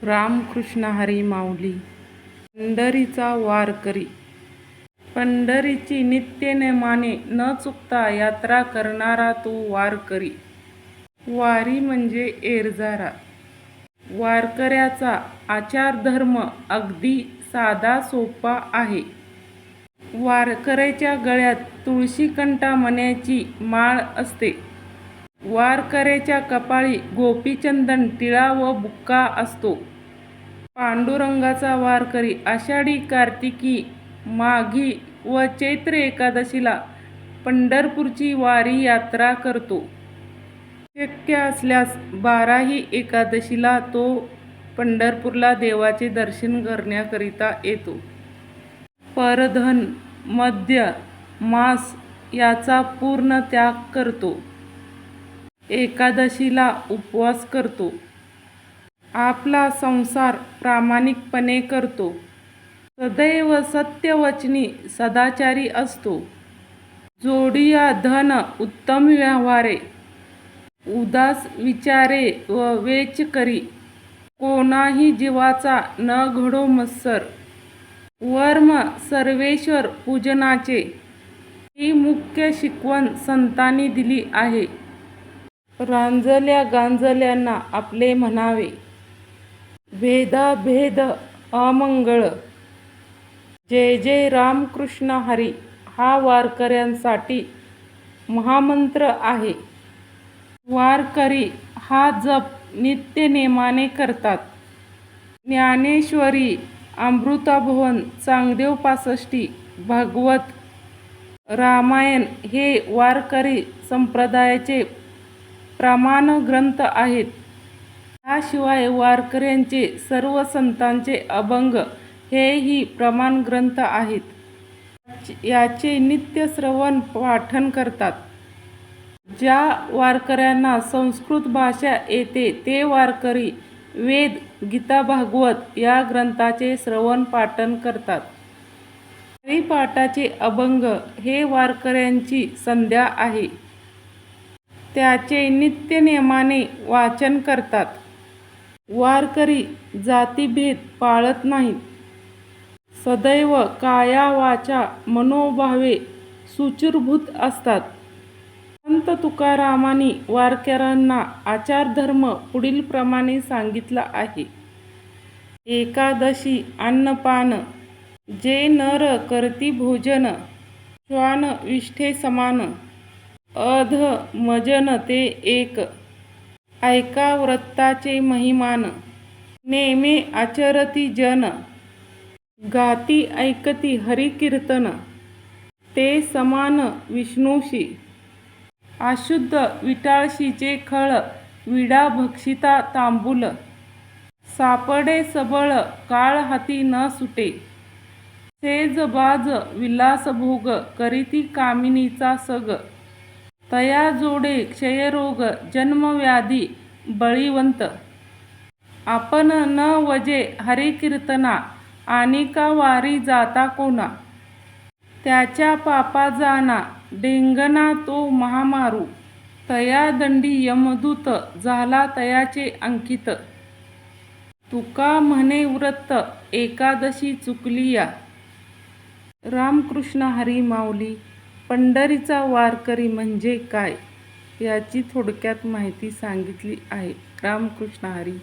रामकृष्ण हरी माऊली. पंढरीचा वारकरी. पंढरीची नित्यनेमाने न चुकता यात्रा करणारा तो वारकरी. वारी म्हणजे एरझारा. वारकऱ्याचा आचारधर्म अगदी साधा सोपा आहे. वारकऱ्याच्या गळ्यात तुळशीकंठा मण्याची माळ असते. वारकऱ्याच्या कपाळी गोपीचंदन टिळा व बुक्का असतो. पांडुरंगाचा वारकरी आषाढी, कार्तिकी, माघी व चैत्र एकादशीला पंढरपूरची वारी यात्रा करतो. शक्य असल्यास 12ही एकादशीला तो पंढरपूरला देवाचे दर्शन करण्याकरिता येतो. परधन, मद्य, मांस याचा पूर्ण त्याग करतो. एकादशीला उपवास करतो. आपला संसार प्रामाणिकपणे करतो. सदैव सत्यवचनी सदाचारी असतो. जोडिया धन उत्तम व्यवहारे, उदास विचारे व वेच करी, कोणाही जीवाचा न घडो मत्सर, वर्म सर्वेश्वर पूजनाचे, ही मुख्य शिकवण संतांनी दिली आहे. रांजल्या गांजल्यांना आपले म्हणावे, भेदाभेद अमंगळ. जय जय रामकृष्ण हरी हा वारकऱ्यांसाठी महामंत्र आहे. वारकरी हा जप नित्यनेमाने करतात. ज्ञानेश्वरी, अमृताभवन, चांगदेव पासष्टी, भागवत, रामायण हे वारकरी संप्रदायाचे प्रमाण ग्रंथ आहेत. याशिवाय वारकऱ्यांचे सर्व संतांचे अभंग हेही प्रमाण ग्रंथ आहेत. याचे नित्य श्रवण पाठन करतात. ज्या वारकऱ्यांना संस्कृत भाषा येते ते वारकरी वेद, गीता, भागवत या ग्रंथाचे श्रवण पाठन करतात. हरिपाठाचे अभंग हे वारकऱ्यांची संध्या आहे. त्याचे नित्यनेमाने वाचन करतात. वारकरी जातीभेद पाळत नाहीत. सदैव काया वाचा मनोभावे शुचिर्भूत असतात. संत तुकारामांनी वारकऱ्यांना आचारधर्म पुढीलप्रमाणे सांगितला आहे. एकादशी अन्नपान, जे नर करती भोजन, श्वान विष्ठे समान, अध मजन ते एक, ऐका व्रताचे महिमान, नेमे आचरती जन, गाती ऐकती हरिकीर्तन, ते समान विष्णूशी, अशुद्ध विटाळशीचे खळ, विडा भक्षिता तांबूल, सापडे सबळ काळ हाती न सुटे, सेज बाज विलास भोग, करीती कामिनीचा सग, तया जोडे क्षयरोग जन्मव्याधी बळीवंत, आपण न वजे हरिकीर्तना, आनिका वारी जाता कोणा, त्याच्या पापा जाना डेंगना तो महामारू, तया दंडी यमदूत झाला तयाचे अंकित, तुका म्हणे व्रत एकादशी चुकली या. रामकृष्ण हरी माऊली. पंढरीचा वारकरी म्हणजे काय याची थोडक्यात माहिती सांगितली आहे. रामकृष्ण हरी.